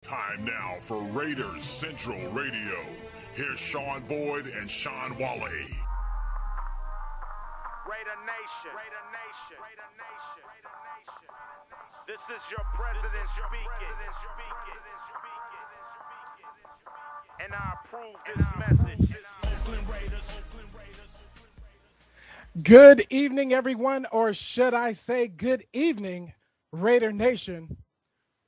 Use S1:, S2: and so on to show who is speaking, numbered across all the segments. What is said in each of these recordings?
S1: Time now for Raiders Central Radio. Here's Sean Boyd and Sean Wally.
S2: Raider Nation. Raider Nation. Raider Nation. This is your president speaking. And I approve this message. Oakland Raiders.
S3: Good evening, everyone, or should I say good evening, Raider Nation.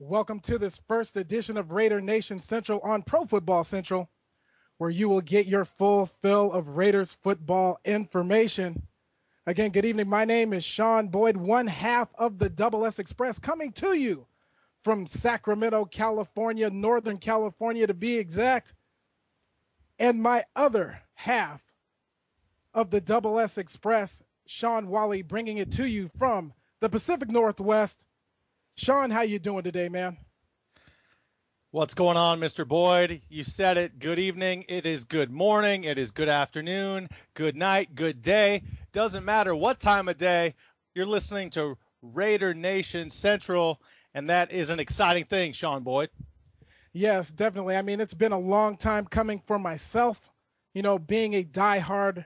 S3: Welcome to this first edition of Raider Nation Central on Pro Football Central, where you will get your full fill of Raiders football information. Again, good evening. My name is Sean Boyd, one half of the Double S Express, coming to you from Sacramento, California, Northern California to be exact. And my other half of the Double S Express, Sean Wally, bringing it to you from the Pacific Northwest. Sean, how you doing today, man?
S4: What's going on, Mr. Boyd? You said it. Good evening. It is good morning. It is good afternoon, good night, good day. Doesn't matter what time of day. You're listening to Raider Nation Central, and that is an exciting thing, Sean Boyd.
S3: Yes, definitely. I mean, it's been a long time coming for myself, you know, being a diehard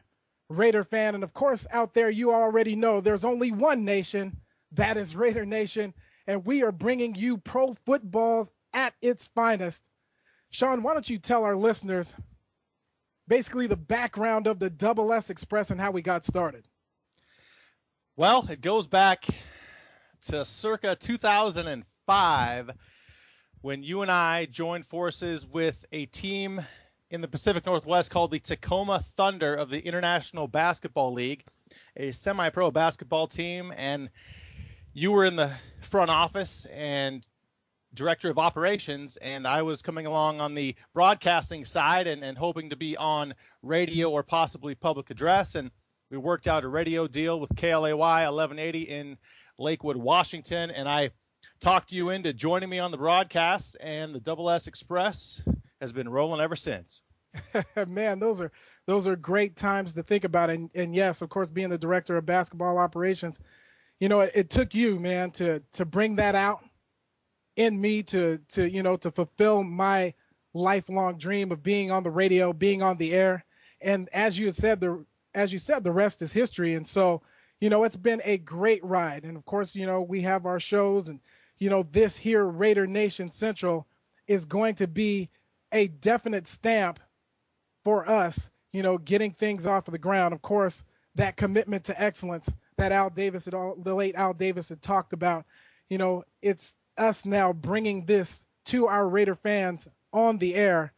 S3: Raider fan. And, of course, out there, you already know there's only one nation. That is Raider Nation. And we are bringing you pro football at its finest. Sean, why don't you tell our listeners basically the background of the Double S Express and how we got started?
S4: Well, it goes back to circa 2005 when you and I joined forces with a team in the Pacific Northwest called the Tacoma Thunder of the International Basketball League, a semi-pro basketball team, and you were in the front office and director of operations, and I was coming along on the broadcasting side and hoping to be on radio or possibly public address. And we worked out a radio deal with KLAY 1180 in Lakewood, Washington, and I talked you into joining me on the broadcast, and the Double S Express has been rolling ever since.
S3: Man, those are great times to think about. And yes, of course, being the director of basketball operations, you know, it took you, man, to bring that out in me to fulfill my lifelong dream of being on the radio, being on the air. And as you said, the rest is history. And so, you know, it's been a great ride. And of course, you know, we have our shows, and, you know, this here Raider Nation Central is going to be a definite stamp for us, you know, getting things off of the ground. Of course, that commitment to excellence that the late Al Davis had talked about, you know, it's us now bringing this to our Raider fans on the air,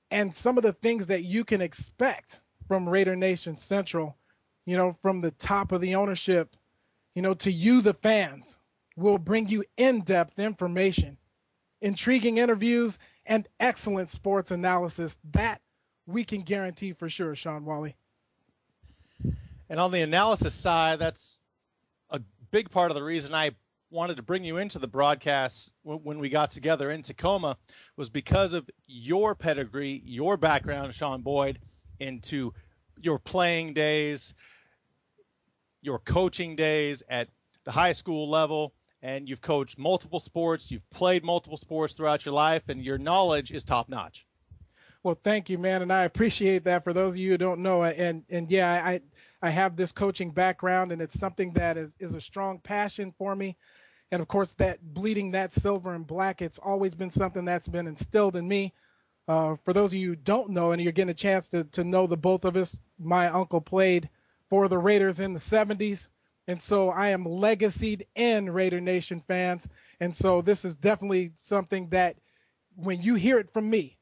S3: and some of the things that you can expect from Raider Nation Central, you know, from the top of the ownership, you know, to you, the fans. We'll bring you in-depth information, intriguing interviews, and excellent sports analysis. That we can guarantee for sure, Sean Wally.
S4: And on the analysis side, that's a big part of the reason I wanted to bring you into the broadcast when we got together in Tacoma, was because of your pedigree, your background, Sean Boyd, into your playing days, your coaching days at the high school level, and you've coached multiple sports, you've played multiple sports throughout your life, and your knowledge is top-notch.
S3: Well, thank you, man, and I appreciate that. For those of you who don't know, and yeah, I have this coaching background, and it's something that is a strong passion for me. And, of course, that bleeding that silver and black, it's always been something that's been instilled in me. For those of you who don't know, and you're getting a chance to know the both of us, my uncle played for the Raiders in the 70s. And so I am legacied in Raider Nation fans. And so this is definitely something that when you hear it from me,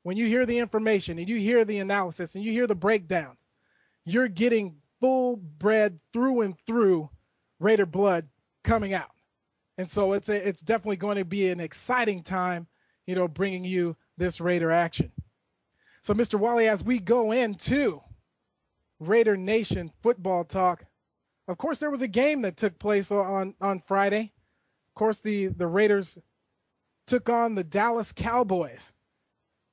S3: when you hear the information and you hear the analysis and you hear the breakdowns, you're getting full-bred through and through Raider blood coming out. And so it's definitely going to be an exciting time, you know, bringing you this Raider action. So, Mr. Wally, as we go into Raider Nation football talk, of course, there was a game that took place on Friday. Of course, the Raiders took on the Dallas Cowboys.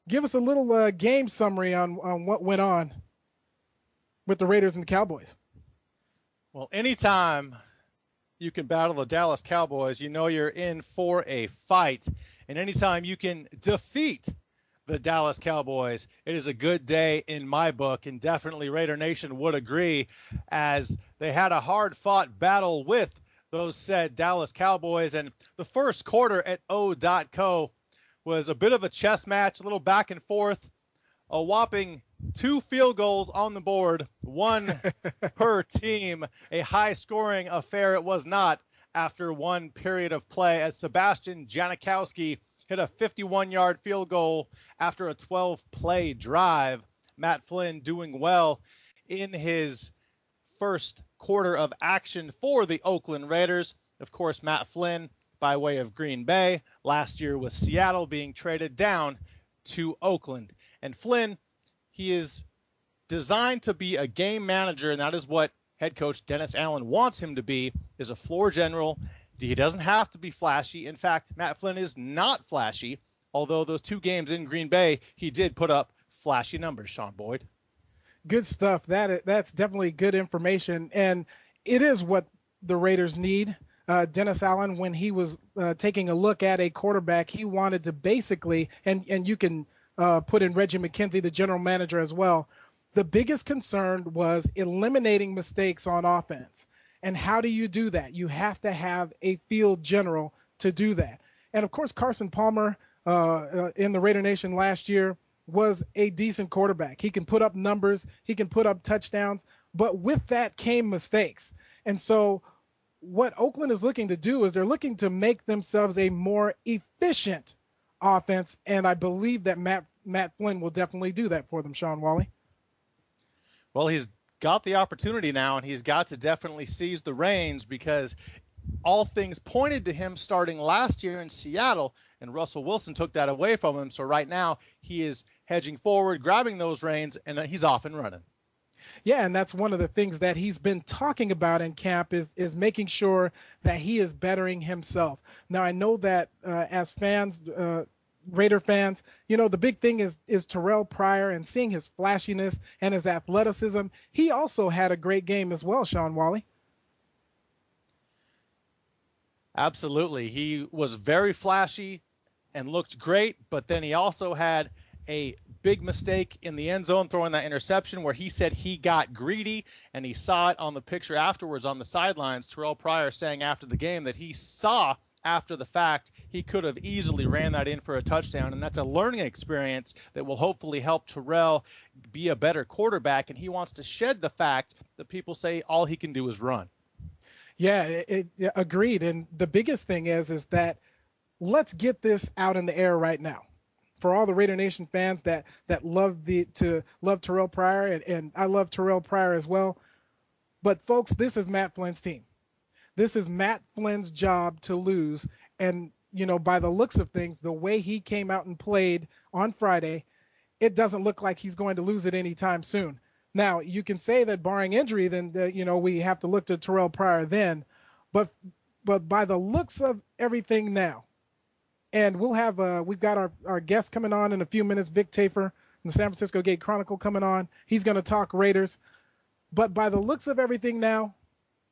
S3: Give us a little game summary on what went on with the Raiders and the Cowboys.
S4: Well, anytime you can battle the Dallas Cowboys, you know you're in for a fight. And anytime you can defeat the Dallas Cowboys, it is a good day in my book, and definitely Raider Nation would agree, as they had a hard-fought battle with those said Dallas Cowboys. And the first quarter at O.co was a bit of a chess match, a little back and forth, a whopping 2 field goals on the board, 1 per team, a high-scoring affair it was not after 1 period of play, as Sebastian Janikowski hit a 51-yard field goal after a 12-play drive. Matt Flynn doing well in his first quarter of action for the Oakland Raiders. Of course, Matt Flynn by way of Green Bay, last year with Seattle, being traded down to Oakland. And Flynn, he is designed to be a game manager, and that is what head coach Dennis Allen wants him to be, is a floor general. He doesn't have to be flashy. In fact, Matt Flynn is not flashy, although those 2 games in Green Bay, he did put up flashy numbers, Sean Boyd.
S3: Good stuff. That's definitely good information, and it is what the Raiders need. Dennis Allen, when he was taking a look at a quarterback, he wanted to basically, and you can put in Reggie McKenzie, the general manager, as well. The biggest concern was eliminating mistakes on offense. And how do you do that? You have to have a field general to do that. And, of course, Carson Palmer in the Raider Nation last year was a decent quarterback. He can put up numbers. He can put up touchdowns. But with that came mistakes. And so what Oakland is looking to do is they're looking to make themselves a more efficient offense. And I believe that Matt Flynn will definitely do that for them, Sean Wally.
S4: Well, he's got the opportunity now, and he's got to definitely seize the reins, because all things pointed to him starting last year in Seattle, and Russell Wilson took that away from him. So right now he is hedging forward, grabbing those reins, and he's off and running.
S3: Yeah, and that's one of the things that he's been talking about in camp is making sure that he is bettering himself. Now, I know that as fans, Raider fans, the big thing is Terrell Pryor, and seeing his flashiness and his athleticism. He also had a great game as well, Sean Wally.
S4: Absolutely. He was very flashy and looked great, but then he also had a big mistake in the end zone, throwing that interception where he said he got greedy, and he saw it on the picture afterwards on the sidelines. Terrell Pryor saying after the game that he saw after the fact he could have easily ran that in for a touchdown, and that's a learning experience that will hopefully help Terrell be a better quarterback, and he wants to shed the fact that people say all he can do is run.
S3: Yeah, agreed. And the biggest thing is that let's get this out in the air right now. For all the Raider Nation fans that love Terrell Pryor, and I love Terrell Pryor as well. But folks, this is Matt Flynn's team. This is Matt Flynn's job to lose. And, by the looks of things, the way he came out and played on Friday, it doesn't look like he's going to lose it anytime soon. Now, you can say that barring injury, then, we have to look to Terrell Pryor then. But by the looks of everything now, and we've got our guest coming on in a few minutes, Vic Tafu from the San Francisco Gate Chronicle coming on. He's going to talk Raiders. But by the looks of everything now,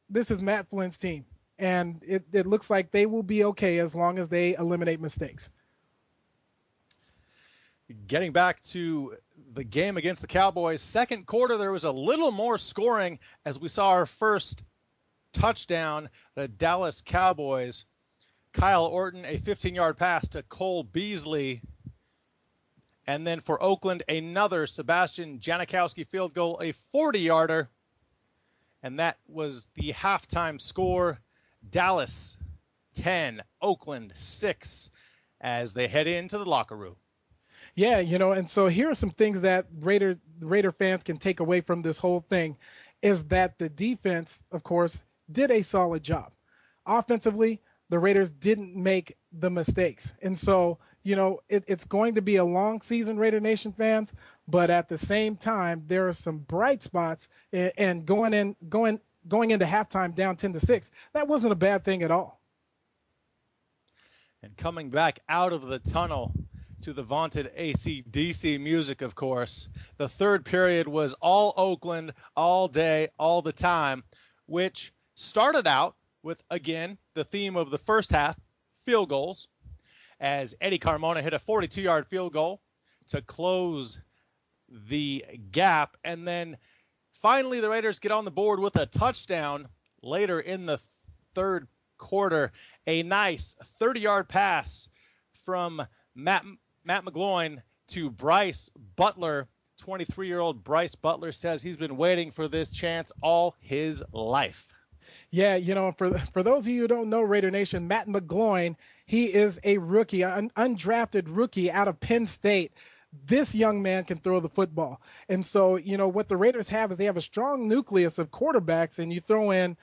S3: this is Matt Flynn's team. And it looks like they will be okay as long as they eliminate mistakes.
S4: Getting back to the game against the Cowboys, second quarter, there was a little more scoring as we saw our first touchdown. The Dallas Cowboys, Kyle Orton, a 15-yard pass to Cole Beasley. And then for Oakland, another Sebastian Janikowski field goal, a 40-yarder. And that was the halftime score. Dallas 10, Oakland 6, as they head into the locker room.
S3: Yeah, and so here are some things that Raider fans can take away from this whole thing, is that the defense, of course, did a solid job. Offensively, the Raiders didn't make the mistakes. And so, it's going to be a long season, Raider Nation fans, but at the same time, there are some bright spots, and going into halftime down 10-6, that wasn't a bad thing at all.
S4: And coming back out of the tunnel to the vaunted AC/DC music, of course, the third period was all Oakland, all day, all the time, which started out with, again, the theme of the first half, field goals. as Eddie Carmona hit a 42-yard field goal to close the gap. And then finally the Raiders get on the board with a touchdown later in the third quarter. A nice 30-yard pass from Matt McGloin to Bryce Butler. 23-year-old Bryce Butler says he's been waiting for this chance all his life.
S3: Yeah, for those of you who don't know, Raider Nation, Matt McGloin, he is a rookie, an undrafted rookie out of Penn State. This young man can throw the football. And so, what the Raiders have is they have a strong nucleus of quarterbacks, and you throw in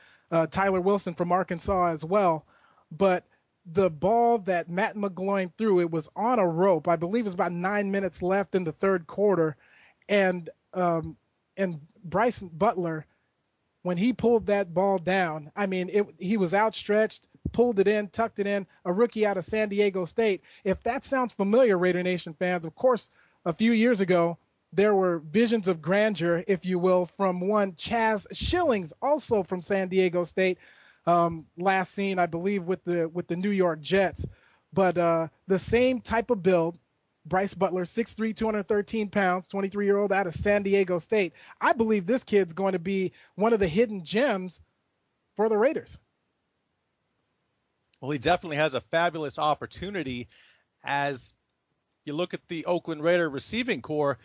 S3: Tyler Wilson from Arkansas as well. But the ball that Matt McGloin threw, it was on a rope. I believe it was about 9 minutes left in the third quarter. And Bryce Butler, when he pulled that ball down, I mean, he was outstretched, pulled it in, tucked it in, a rookie out of San Diego State. If that sounds familiar, Raider Nation fans, of course, a few years ago, there were visions of grandeur, if you will, from one Chaz Schillings, also from San Diego State, last seen, I believe, with the New York Jets. But the same type of build, Bryce Butler, 6'3", 213 pounds, 23-year-old out of San Diego State. I believe this kid's going to be one of the hidden gems for the Raiders.
S4: Well, he definitely has a fabulous opportunity. As you look at the Oakland Raider receiving core,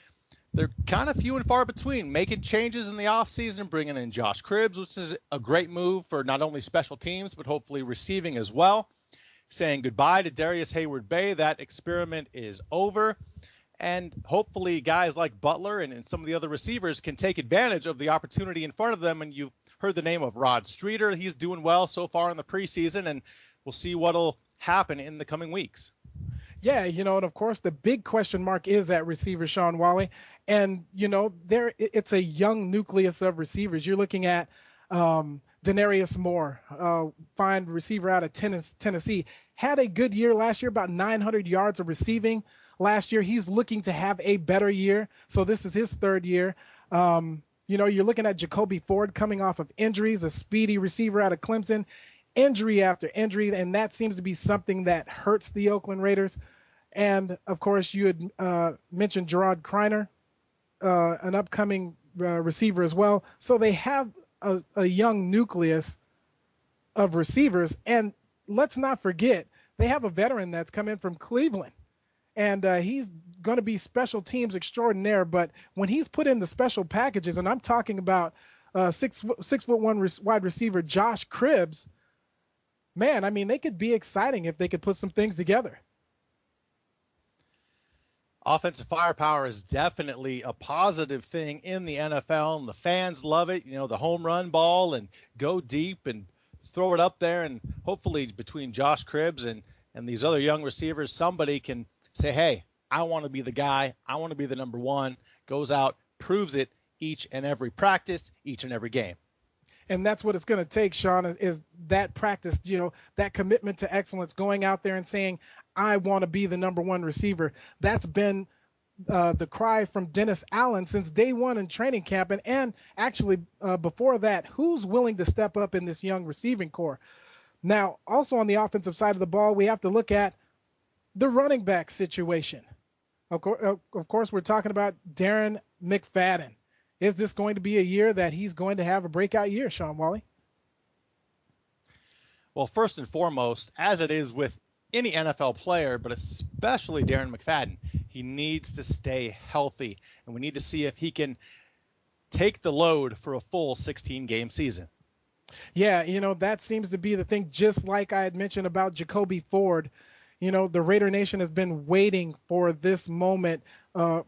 S4: they're kind of few and far between, making changes in the offseason, bringing in Josh Cribbs, which is a great move for not only special teams, but hopefully receiving as well. Saying goodbye to Darius Hayward-Bay. That experiment is over. And hopefully guys like Butler and some of the other receivers can take advantage of the opportunity in front of them. And you've heard the name of Rod Streeter. He's doing well so far in the preseason, and we'll see what'll happen in the coming weeks.
S3: Yeah, and of course the big question mark is at receiver, Sean Wally. And, it's a young nucleus of receivers. You're looking at Denarius Moore, fine receiver out of Tennessee, had a good year last year, about 900 yards of receiving last year. He's looking to have a better year. So this is his third year. You're looking at Jacoby Ford coming off of injuries, a speedy receiver out of Clemson, injury after injury. And that seems to be something that hurts the Oakland Raiders. And of course you had mentioned Gerard Kreiner, an upcoming receiver as well. So they have a young nucleus of receivers, and let's not forget they have a veteran that's come in from Cleveland, and he's going to be special teams extraordinaire. But when he's put in the special packages, and I'm talking about 6'1" wide receiver Josh Cribbs, man, I mean, they could be exciting if they could put some things together.
S4: Offensive firepower is definitely a positive thing in the NFL, and the fans love it. The home run ball and go deep and throw it up there. And hopefully between Josh Cribbs and these other young receivers, somebody can say, hey, I want to be the guy. I want to be the number one. Goes out, proves it each and every practice, each and every game.
S3: And that's what it's going to take, Sean, is that practice, that commitment to excellence, going out there and saying, I want to be the number one receiver. That's been the cry from Dennis Allen since day one in training camp. And actually before that, who's willing to step up in this young receiving core? Now, also on the offensive side of the ball, we have to look at the running back situation. Of course, we're talking about Darren McFadden. Is this going to be a year that he's going to have a breakout year, Sean Wally?
S4: Well, first and foremost, as it is with any NFL player, but especially Darren McFadden, he needs to stay healthy, and we need to see if he can take the load for a full 16-game season.
S3: Yeah, that seems to be the thing, just like I had mentioned about Jacoby Ford. The Raider Nation has been waiting for this moment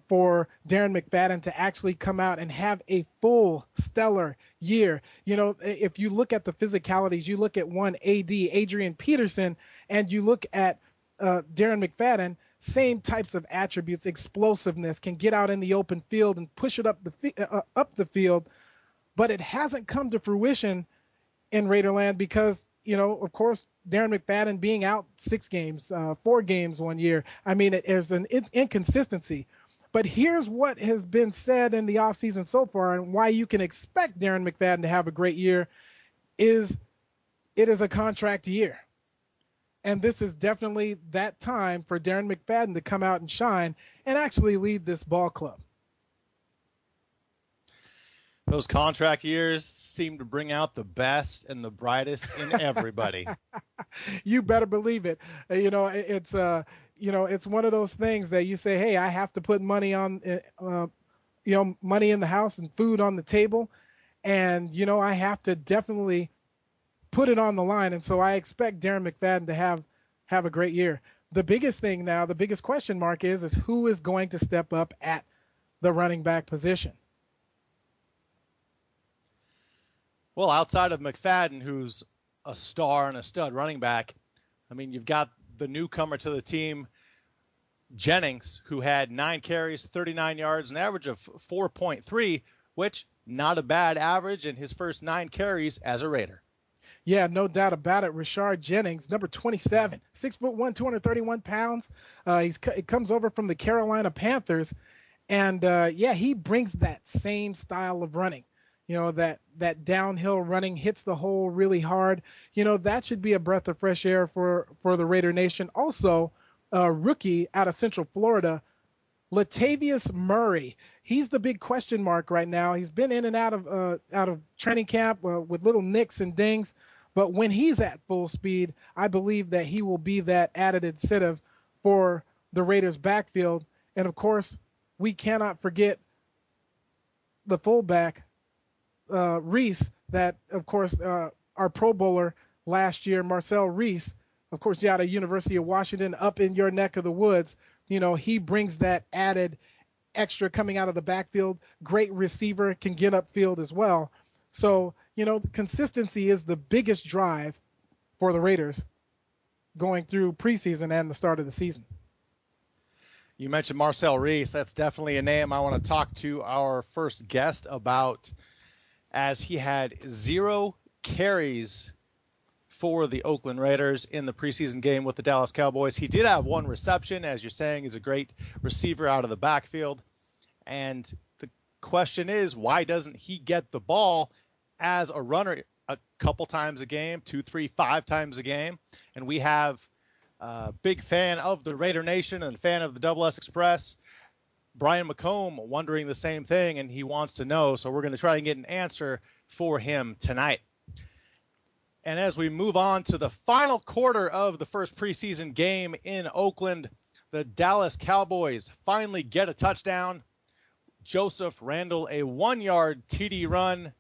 S3: for Darren McFadden to actually come out and have a full stellar year. If you look at the physicalities, you look at Adrian Peterson, and you look at Darren McFadden, same types of attributes, explosiveness, can get out in the open field and push it up the field. But it hasn't come to fruition in Raiderland because, of course, Darren McFadden being out 6 games, 4 games one year. I mean, there's an inconsistency. But here's what has been said in the offseason so far, and why you can expect Darren McFadden to have a great year is it is a contract year. And this is definitely that time for Darren McFadden to come out and shine and actually lead this ball club.
S4: Those contract years seem to bring out the best and the brightest in everybody.
S3: You better believe it. It's one of those things that you say, hey, I have to put money on, money in the house and food on the table. And, I have to definitely put it on the line. And so I expect Darren McFadden to have a great year. The biggest thing now, the biggest question mark is who is going to step up at the running back position?
S4: Well, outside of McFadden, who's a star and a stud running back, I mean, you've got the newcomer to the team, Jennings, who had 9 carries, 39 yards, an average of 4.3, which not a bad average in his first 9 carries as a Raider.
S3: Yeah, no doubt about it. Rashard Jennings, number 27, 6'1", 231 pounds. He comes over from the Carolina Panthers, and he brings that same style of running. That downhill running, hits the hole really hard. That should be a breath of fresh air for the Raider Nation. Also, a rookie out of Central Florida, Latavius Murray. He's the big question mark right now. He's been in and out of training camp with little nicks and dings. But when he's at full speed, I believe that he will be that added incentive for the Raiders' backfield. And, of course, we cannot forget the fullback, Reese, that, of course, our Pro Bowler last year, Marcel Reese, of course, out of University of Washington, up in your neck of the woods. He brings that added extra coming out of the backfield. Great receiver, can get upfield as well. So, consistency is the biggest drive for the Raiders going through preseason and the start of the season.
S4: You mentioned Marcel Reese. That's definitely a name I want to talk to our first guest about, as he had 0 carries for the Oakland Raiders in the preseason game with the Dallas Cowboys. He did have 1 reception, as you're saying. He's a great receiver out of the backfield. And the question is, why doesn't he get the ball as a runner a couple times a game, 2, 3, 5 times a game? And we have a big fan of the Raider Nation and a fan of the Double S Express, Brian McComb, wondering the same thing, and he wants to know. So we're going to try and get an answer for him tonight. And as we move on to the final quarter of the first preseason game in Oakland, the Dallas Cowboys finally get a touchdown. Joseph Randle, a 1-yard TD run,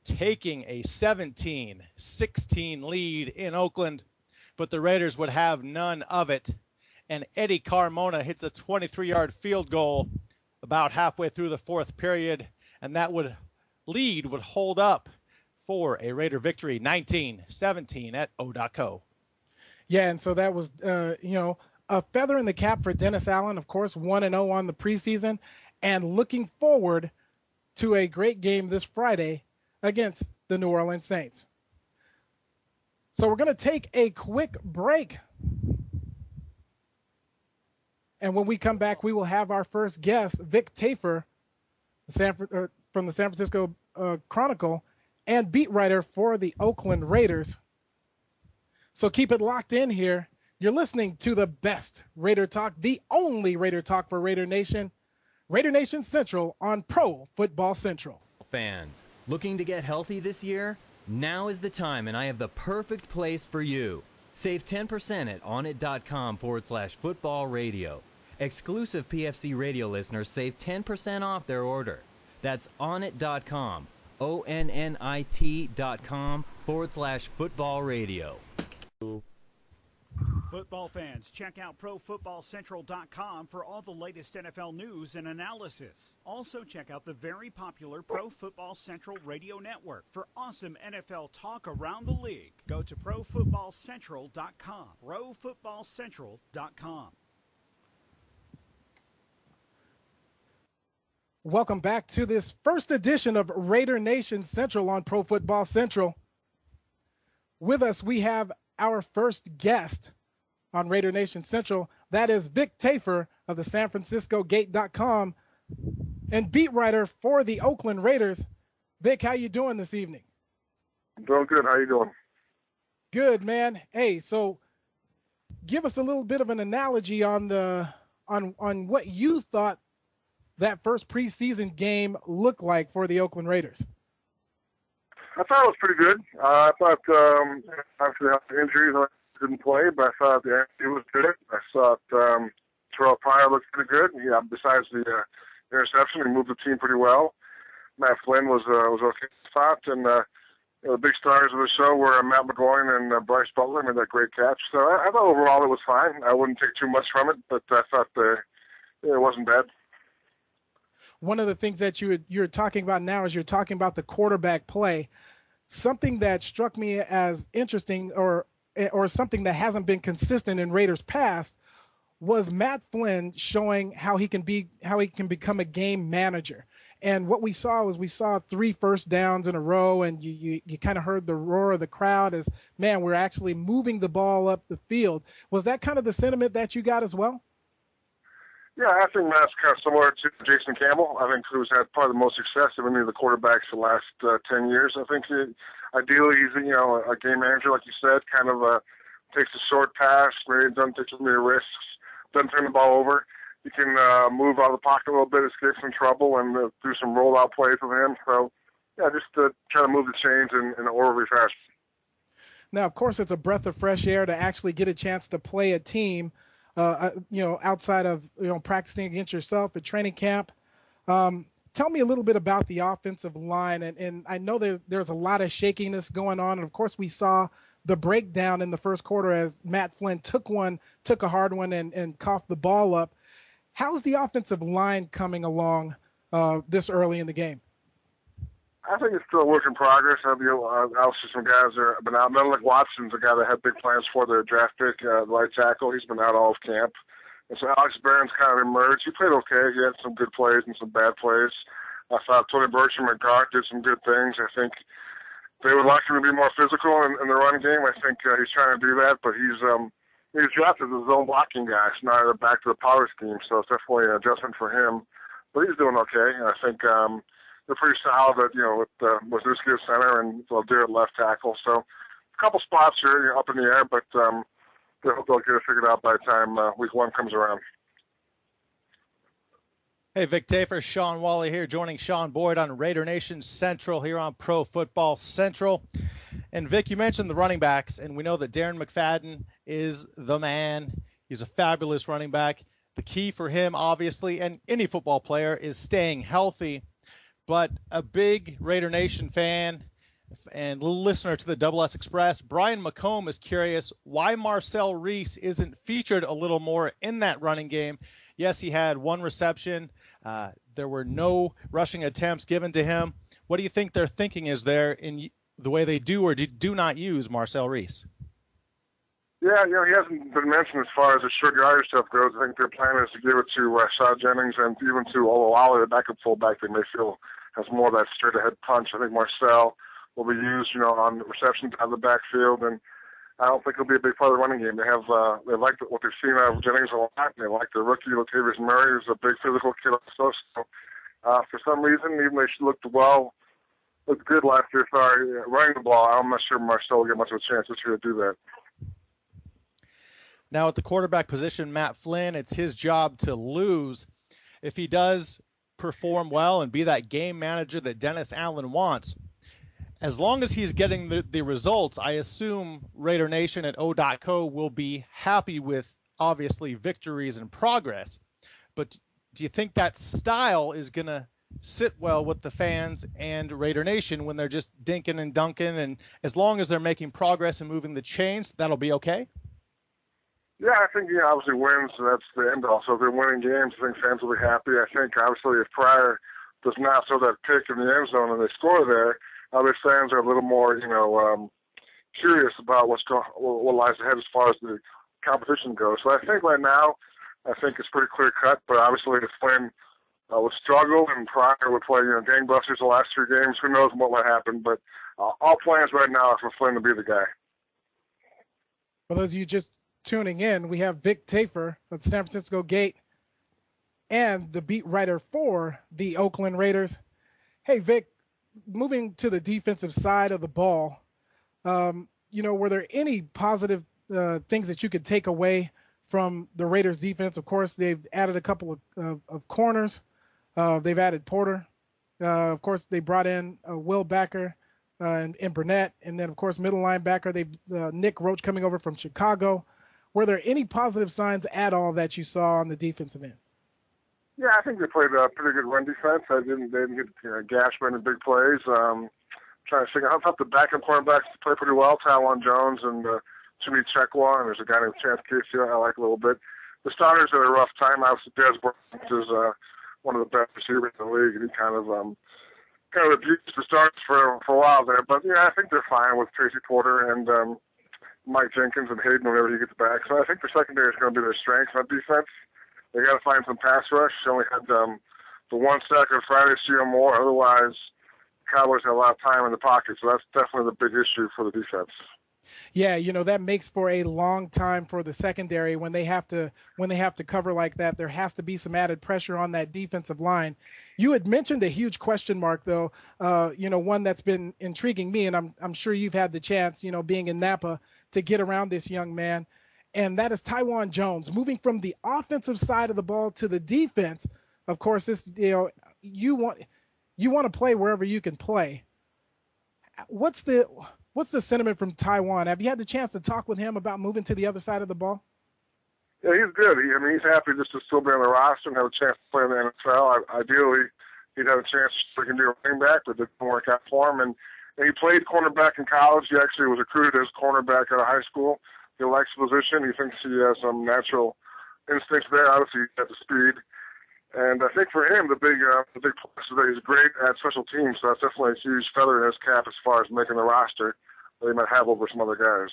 S4: taking a 17-16 lead in Oakland, but the Raiders would have none of it. And Eddie Carmona hits a 23-yard field goal about halfway through the 4th period, and that would hold up for a Raider victory, 19-17 at O.co.
S3: Yeah, and so that was, a feather in the cap for Dennis Allen, of course, 1-0 on the preseason, and looking forward to a great game this Friday against the New Orleans Saints. So we're going to take a quick break. And when we come back, we will have our first guest, Vic Tafu, from the San Francisco Chronicle, and beat writer for the Oakland Raiders. So keep it locked in here. You're listening to the best Raider Talk, the only Raider Talk for Raider Nation, Raider Nation Central on Pro Football Central.
S5: Fans, looking to get healthy this year? Now is the time, and I have the perfect place for you. Save 10% at onit.com/football radio. Exclusive PFC radio listeners save 10% off their order. That's onit.com, ONNIT.com/football radio.
S6: Football fans, check out ProFootballCentral.com for all the latest NFL news and analysis. Also, check out the very popular Pro Football Central radio network for awesome NFL talk around the league. Go to ProFootballCentral.com. ProFootballCentral.com.
S3: Welcome back to this first edition of Raider Nation Central on Pro Football Central. With us, we have our first guest on Raider Nation Central. That is Vic Tafu of the SanFranciscoGate.com and beat writer for the Oakland Raiders. Vic, how you doing this evening?
S7: I'm doing good. How you doing?
S3: Good, man. Hey, so give us a little bit of an analogy on what you thought that first preseason game looked like for the Oakland Raiders.
S7: I thought it was pretty good. I thought, obviously, the injuries I didn't play, but I thought the energy was good. I thought Terrell Pryor looked pretty good. Yeah, besides the interception, he moved the team pretty well. Matt Flynn was okay spot, and the big stars of the show were Matt McGloin and Bryce Butler made that great catch. So I thought overall it was fine. I wouldn't take too much from it, but I thought it wasn't bad.
S3: One of the things that you're talking about now is you're talking about the quarterback play. Something that struck me as interesting or something that hasn't been consistent in Raiders past was Matt Flynn showing how he can become a game manager. And what we saw was 3 first downs in a row, and you kind of heard the roar of the crowd as, man, we're actually moving the ball up the field. Was that kind of the sentiment that you got as well?
S7: Yeah, I think Matt's kind of similar to Jason Campbell. I think who's had probably the most success of any of the quarterbacks the last 10 years. I think ideally he's a game manager, like you said, kind of takes a short pass, maybe doesn't take too many risks, doesn't turn the ball over. You can move out of the pocket a little bit, escape some trouble, and do some rollout plays with him. So, yeah, just try to move the chains in an orderly fashion.
S3: Now, of course, it's a breath of fresh air to actually get a chance to play a team, outside of practicing against yourself at training camp. Tell me a little bit about the offensive line, and I know there's a lot of shakiness going on, and of course we saw the breakdown in the first quarter as Matt Flynn took a hard one and coughed the ball up. How's the offensive line coming along this early in the game?
S7: I think it's still a work in progress. Obviously, some guys have been out. Menelik Watson's a guy that had big plans for their draft pick, right tackle. He's been out all of camp. And so Alex Barron's kind of emerged. He played okay. He had some good plays and some bad plays. I thought Tony Bertram and Gart did some good things. I think they would like him to be more physical in the run game. I think he's trying to do that, but he's drafted as his own blocking guy. So now they're back to the power scheme, so it's definitely an adjustment for him. But he's doing okay. I think they're pretty solid with Wisniewski at center and Valdir at left tackle. So a couple spots here up in the air, but they'll get it figured out by the time week 1 comes around.
S4: Hey, Vic Tafu, Sean Wally here, joining Sean Boyd on Raider Nation Central here on Pro Football Central. And Vic, you mentioned the running backs, and we know that Darren McFadden is the man. He's a fabulous running back. The key for him, obviously, and any football player, is staying healthy. But a big Raider Nation fan and listener to the Double S Express, Brian McComb, is curious why Marcel Reese isn't featured a little more in that running game. Yes, he had 1 reception. There were no rushing attempts given to him. What do you think their thinking is there in the way they do or do not use Marcel Reese?
S7: Yeah, he hasn't been mentioned as far as the short yardage stuff goes. I think their plan is to give it to Shaw Jennings and even to Olawale, the backup fullback they may feel has more of that straight-ahead punch. I think Marcel will be used, on receptions out of the backfield, and I don't think it'll be a big part of the running game. They like what they've seen out of Jennings a lot. They like the rookie, Latavius Murray, who's a big physical kid also. So for some reason, even though she looked good last year, running the ball, I'm not sure Marcel will get much of a chance this year to do that.
S4: Now at the quarterback position, Matt Flynn, it's his job to lose. If he does perform well and be that game manager that Dennis Allen wants, as long as he's getting the results, I assume Raider Nation at O.co will be happy with, obviously, victories and progress. But do you think that style is going to sit well with the fans and Raider Nation when they're just dinking and dunking, and as long as they're making progress and moving the chains, that'll be okay?
S7: Yeah, I think obviously wins, so that's the end all. So if they're winning games, I think fans will be happy. I think obviously if Pryor does not throw that pick in the end zone and they score there, other fans are a little more, curious about what lies ahead as far as the competition goes. So I think right now, it's pretty clear cut. But obviously, if Flynn would struggle and Pryor would play, gangbusters the last 3 games, who knows what might happen. But all plans right now are for Flynn to be the guy.
S3: For those of you just tuning in, we have Vic Tafu of the San Francisco Gate and the beat writer for the Oakland Raiders. Hey, Vic, moving to the defensive side of the ball, were there any positive things that you could take away from the Raiders defense? Of course, they've added a couple of corners. They've added Porter. Of course, they brought in Will Backer and Burnett. And then, of course, middle linebacker, they've Nick Roach coming over from Chicago. Were there any positive signs at all that you saw on the defensive end?
S7: Yeah, I think they played a pretty good run defense. They didn't get gashed by any big plays. Trying to figure out how the backup cornerbacks play pretty well. Taiwan Jones and Jimmy Chekwa, and there's a guy named Chance Casey I like a little bit. The starters had a rough time. Obviously, Des Bryant is one of the best receivers in the league, and he kind of abused the starters for a while there. But yeah, I think they're fine with Tracy Porter and Mike Jenkins and Hayden whenever he gets back. So I think the secondary is going to be their strength on defense. They got to find some pass rush. They only had the one sack on Friday, see them more. Otherwise, Cowboys have a lot of time in the pocket, so that's definitely the big issue for the defense.
S3: Yeah, that makes for a long time for the secondary when they have to cover like that. There has to be some added pressure on that defensive line. You had mentioned a huge question mark, though. One that's been intriguing me, and I'm sure you've had the chance, being in Napa, to get around this young man, and that is Taiwan Jones moving from the offensive side of the ball to the defense. Of course, this you want to play wherever you can play. What's the sentiment from Taiwan? Have you had the chance to talk with him about moving to the other side of the ball?
S7: Yeah, he's good. He's happy just to still be on the roster and have a chance to play in the NFL. Ideally, he'd have a chance to do a running back, but it didn't work out for him. And he played cornerback in college. He actually was recruited as cornerback out of high school. He likes the position. He thinks he has some natural instincts there. Obviously, he's got the speed. And I think for him, the big plus is that he's great at special teams. So that's definitely a huge feather in his cap as far as making the roster that he might have over some other guys.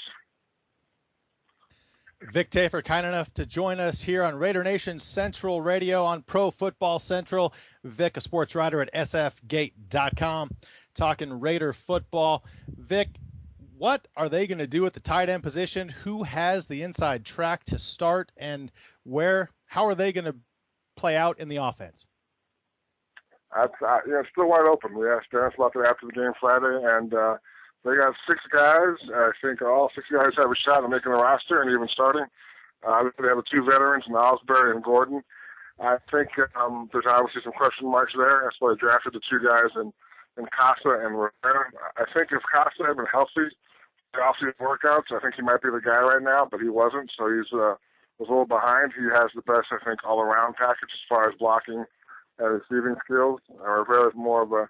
S4: Vic Tafu, kind enough to join us here on Raider Nation Central Radio on Pro Football Central. Vic, a sports writer at sfgate.com, talking Raider football. Vic, what are they going to do at the tight end position? Who has the inside track to start, and how are they going to play out in the offense?
S7: It's still wide open. We asked Dennis about that after the game Friday, and they got 6 guys. I think all 6 guys have a shot at making the roster and even starting. They have the 2 veterans, Osbury and Gordon. I think there's obviously some question marks there. That's why they drafted the 2 guys in Casa and Rivera. I think if Casa had been healthy, the offseason workouts, I think he might be the guy right now, but he wasn't, so he's was a little behind. He has the best, I think, all-around package as far as blocking and receiving skills. Rivera's more of a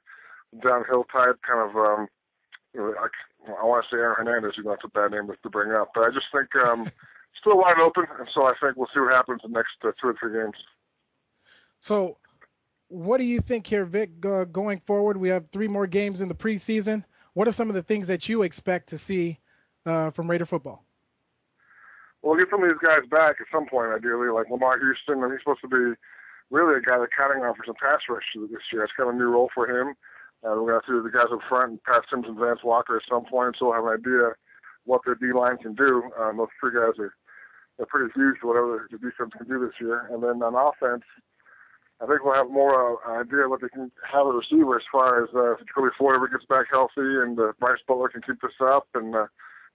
S7: downhill type, kind of, I want to say Aaron Hernandez, that's a bad name to bring up. But I just think still wide open, and so I think we'll see what happens in the next 2 or 3 games. So
S3: what do you think here, Vic, going forward? We have 3 more games in the preseason. What are some of the things that you expect to see from Raider football?
S7: We'll get some of these guys back at some point, ideally, like Lamar Houston. He's supposed to be really a guy that's counting on for some pass rush this year. It's kind of a new role for him. We're going to see the guys up front, Pat Sims and Vance Walker at some point, so we'll have an idea what their D-line can do. Those 3 guys are pretty huge for whatever the defense can do this year. And then on offense, I think we'll have more idea what they can have a receiver as far as if Jacoby Ford ever gets back healthy and Bryce Butler can keep this up. And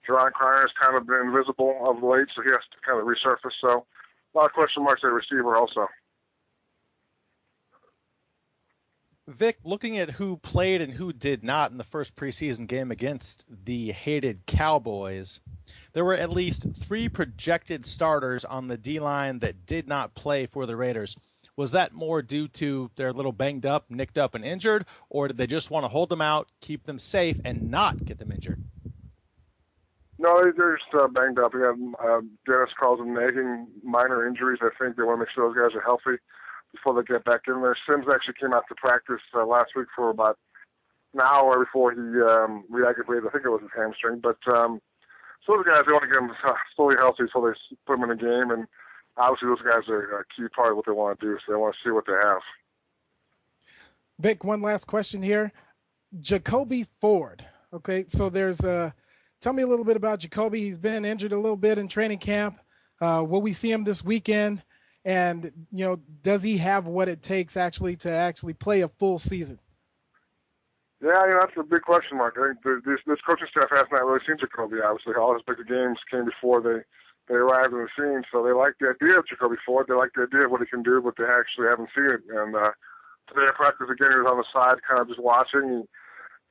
S7: Jerron Criner's kind of been invisible of late, so he has to kind of resurface. So a lot of question marks at receiver also.
S4: Vic, looking at who played and who did not in the first preseason game against the hated Cowboys, there were at least 3 projected starters on the D-line that did not play for the Raiders. Was that more due to they're a little banged up, nicked up, and injured, or did they just want to hold them out, keep them safe, and not get them injured?
S7: No, they're just banged up. We have Dennis calls them nagging minor injuries. I think they want to make sure those guys are healthy before they get back in there. Sims actually came out to practice last week for about an hour before he re-aggravated. I think it was his hamstring. But so those guys, they want to get them fully healthy before they put them in a game. And obviously those guys are a key part of what they want to do, so they want to see what they have.
S3: Vic, one last question here. Jacoby Ford. Okay, so there's tell me a little bit about Jacoby. He's been injured a little bit in training camp. Will we see him this weekend? And, does he have what it takes to play a full season?
S7: Yeah, that's a big question mark. I think this coaching staff has not really seen Jacoby. Obviously, all his big games came before they arrived on the scene, so they like the idea of Jacoby Ford. They like the idea of what he can do, but they actually haven't seen it. And today at practice again, he was on the side, kind of just watching.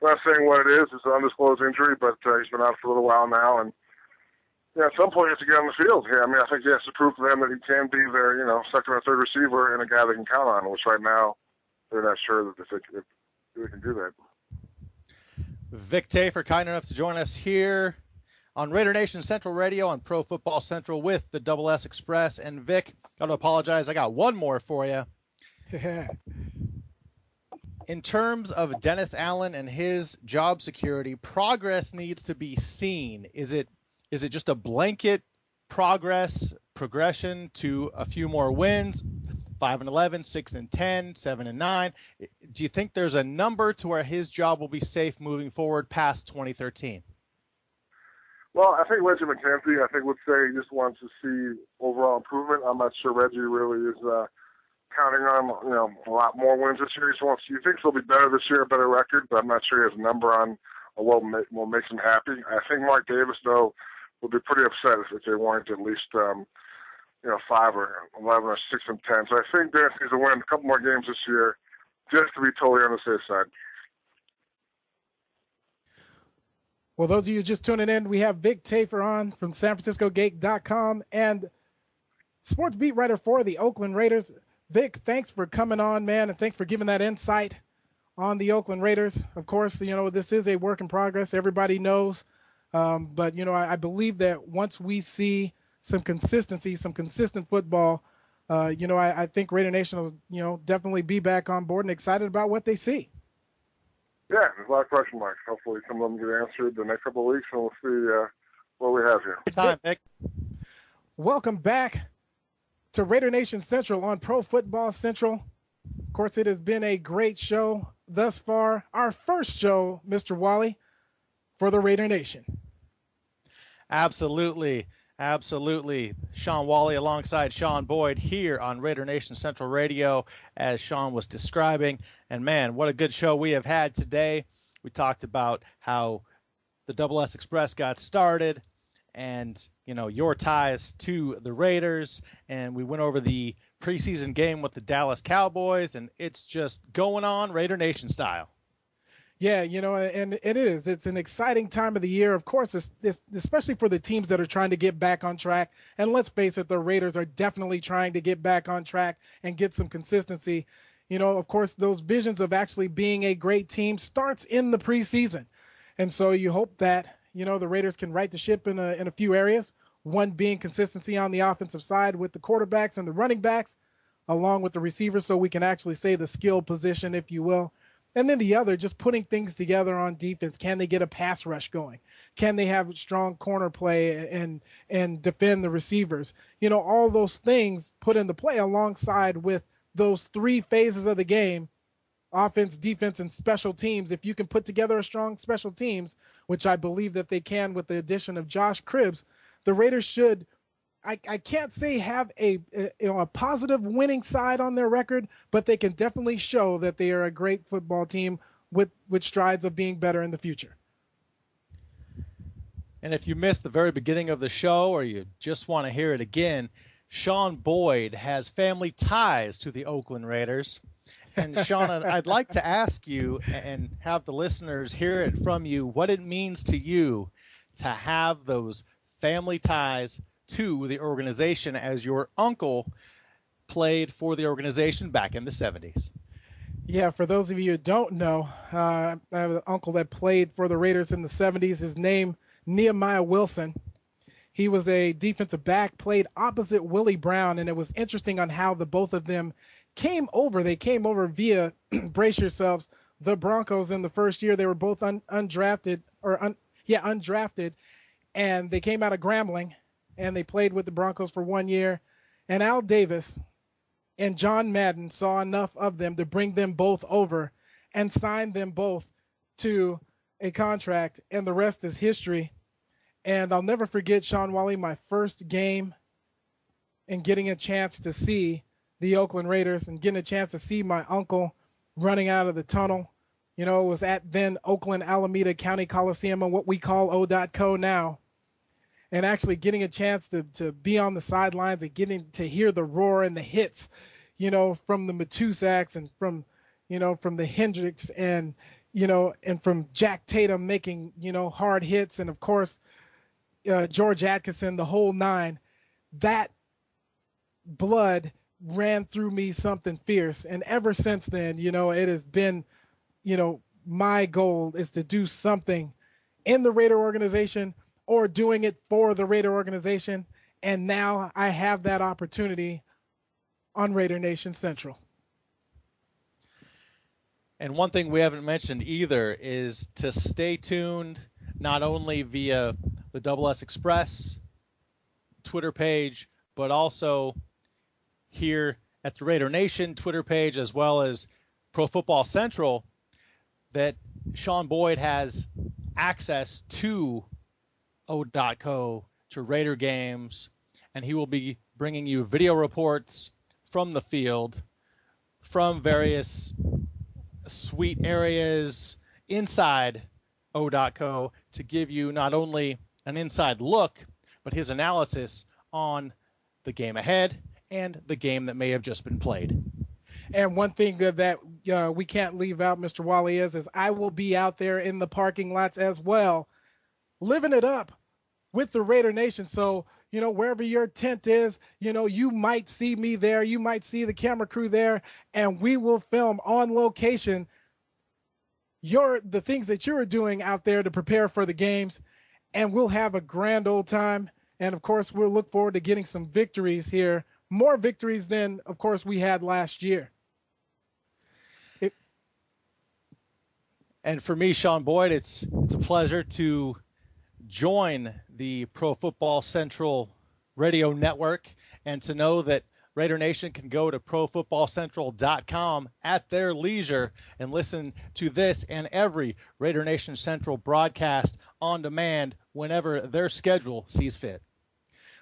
S7: I'm not saying what it is. It's an undisclosed injury, but he's been out for a little while now. And at some point, he has to get on the field. Yeah, I mean, I think he has to prove to them that he can be their, second or third receiver and a guy they can count on, which right now they're not sure that they can do that.
S4: Vic Tafu, kind enough to join us here on Raider Nation Central Radio on Pro Football Central with the Double S Express. And Vic, got to apologize, I got one more for you. In terms of Dennis Allen and his job security, progress needs to be seen. Is it just a blanket progression to a few more wins, 5-11, 6-10, 7-9? Do you think there's a number to where his job will be safe moving forward past 2013?
S7: Well, I think Reggie McKenzie, would say he just wants to see overall improvement. I'm not sure Reggie really is counting on, a lot more wins this year. He thinks he'll be better this year, a better record, but I'm not sure he has a number on what makes him happy. I think Mark Davis, though, would be pretty upset if they weren't at least, 5 or 11 or 6-10. So I think Dennis needs to win a couple more games this year just to be totally on the safe side.
S3: Well, those of you just tuning in, we have Vic Tafu on from SanFranciscoGate.com and sports beat writer for the Oakland Raiders. Vic, thanks for coming on, man, and thanks for giving that insight on the Oakland Raiders. Of course, this is a work in progress. Everybody knows. But, I believe that once we see some consistency, some consistent football, I think Raider Nation will, definitely be back on board and excited about what they see.
S7: Yeah, there's a lot of question marks. Hopefully some of them get answered the next couple of weeks, and we'll see what we have here.
S4: Good time, Vic.
S3: Welcome back to Raider Nation Central on Pro Football Central. Of course, it has been a great show thus far. Our first show, Mr. Wally, for the Raider Nation.
S4: Absolutely. Sean Wally alongside Sean Boyd here on Raider Nation Central Radio, as Sean was describing. And, man, what a good show we have had today. We talked about how the Double S Express got started and, your ties to the Raiders. And we went over the preseason game with the Dallas Cowboys, and it's just going on Raider Nation style.
S3: Yeah, and it is. It's an exciting time of the year. Of course, it's especially for the teams that are trying to get back on track. And let's face it, the Raiders are definitely trying to get back on track and get some consistency. Of course, those visions of actually being a great team starts in the preseason. And so you hope that, the Raiders can right the ship in a few areas, one being consistency on the offensive side with the quarterbacks and the running backs, along with the receivers, so we can actually say the skill position, if you will. And then the other, just putting things together on defense. Can they get a pass rush going? Can they have strong corner play and defend the receivers? All those things put into play alongside with those three phases of the game, offense, defense, and special teams. If you can put together a strong special teams, which I believe that they can with the addition of Josh Cribbs, the Raiders should, I can't say have a positive winning side on their record, but they can definitely show that they are a great football team with strides of being better in the future.
S4: And if you missed the very beginning of the show or you just want to hear it again, Sean Boyd has family ties to the Oakland Raiders. And Sean, I'd like to ask you and have the listeners hear it from you, what it means to you to have those family ties to the organization, as your uncle played for the organization back in the 70s.
S3: Yeah, for those of you who don't know, I have an uncle that played for the Raiders in the 70s. His name, Nehemiah Wilson. He was a defensive back, played opposite Willie Brown, and it was interesting on how the both of them came over. They came over via, brace yourselves, the Broncos in the first year. They were both undrafted, and they came out of Grambling, and they played with the Broncos for 1 year. And Al Davis and John Madden saw enough of them to bring them both over and sign them both to a contract, and the rest is history. And I'll never forget, Sean Wally, my first game and getting a chance to see the Oakland Raiders and getting a chance to see my uncle running out of the tunnel It was at then Oakland Alameda County Coliseum on what we call O.co now. And actually getting a chance to be on the sidelines and getting to hear the roar and the hits, from the Matusaks and from the Hendricks and from Jack Tatum making, hard hits. And of course, George Atkinson, the whole nine. That blood ran through me something fierce. And ever since then, it has been, my goal is to do something in the Raider organization or doing it for the Raider organization. And now I have that opportunity on Raider Nation Central.
S4: And one thing we haven't mentioned either is to stay tuned, not only via the Double S Express Twitter page, but also here at the Raider Nation Twitter page, as well as Pro Football Central, that Shawn Boyd has access to O.co, to Raider games, and he will be bringing you video reports from the field, from various suite areas inside O.co, to give you not only an inside look, but his analysis on the game ahead and the game that may have just been played.
S3: And one thing that we can't leave out, Mr. Wally, is I will be out there in the parking lots as well, living it up with the Raider Nation. So, wherever your tent is, you might see me there. You might see the camera crew there, and we will film on location the things that you're doing out there to prepare for the games, and we'll have a grand old time. And, of course, we'll look forward to getting some victories here, more victories than, of course, we had last year.
S4: And for me, Shawn Boyd, it's a pleasure to join the Pro Football Central radio network and to know that Raider Nation can go to profootballcentral.com at their leisure and listen to this and every Raider Nation Central broadcast on demand whenever their schedule sees fit.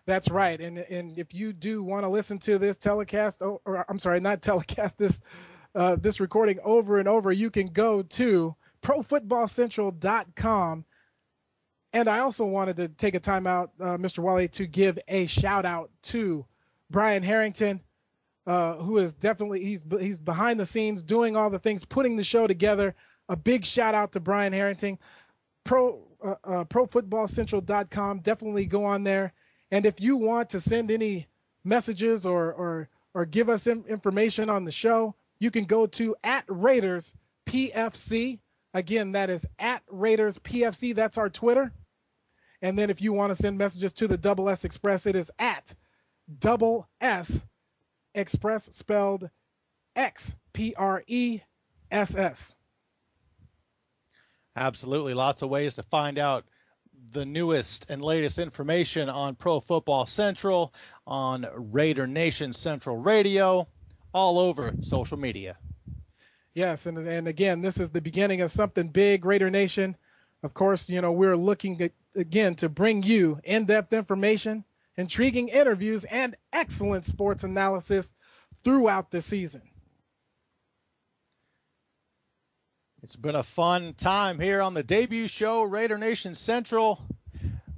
S3: That's right. And if you do want to listen to this telecast, or I'm sorry, not telecast, this recording over and over, you can go to profootballcentral.com. And I also wanted to take a time out, Mr. Wally, to give a shout out to Brian Harrington, who is definitely, he's behind the scenes doing all the things, putting the show together. A big shout out to Brian Harrington. Profootballcentral.com. Definitely go on there. And if you want to send any messages or give us information on the show, you can go to @RaidersPFC. Again, that is @RaidersPFC. That's our Twitter. And then if you want to send messages to the Double S Express, it is @Double S Express, spelled XPRESS.
S4: Absolutely. Lots of ways to find out the newest and latest information on Pro Football Central, on Raider Nation Central Radio, all over social media.
S3: Yes, and again, this is the beginning of something big, Raider Nation. Of course, we're looking again to bring you in-depth information, intriguing interviews, and excellent sports analysis throughout the season.
S4: It's been a fun time here on the debut show, Raider Nation Central.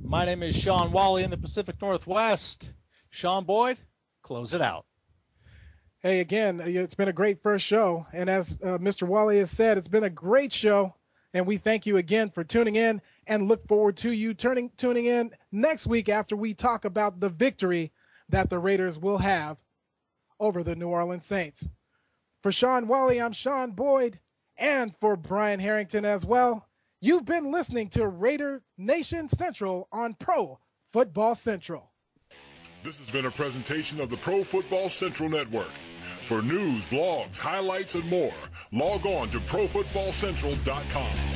S4: My name is Shawn Wally in the Pacific Northwest. Shawn Boyd, close it out.
S3: Hey, again, it's been a great first show. And as Mr. Wally has said, it's been a great show. And we thank you again for tuning in and look forward to you tuning in next week after we talk about the victory that the Raiders will have over the New Orleans Saints. For Shawn Wally, I'm Shawn Boyd. And for Brian Harrington as well, you've been listening to Raider Nation Central on Pro Football Central.
S1: This has been a presentation of the Pro Football Central Network. For news, blogs, highlights, and more, log on to profootballcentral.com.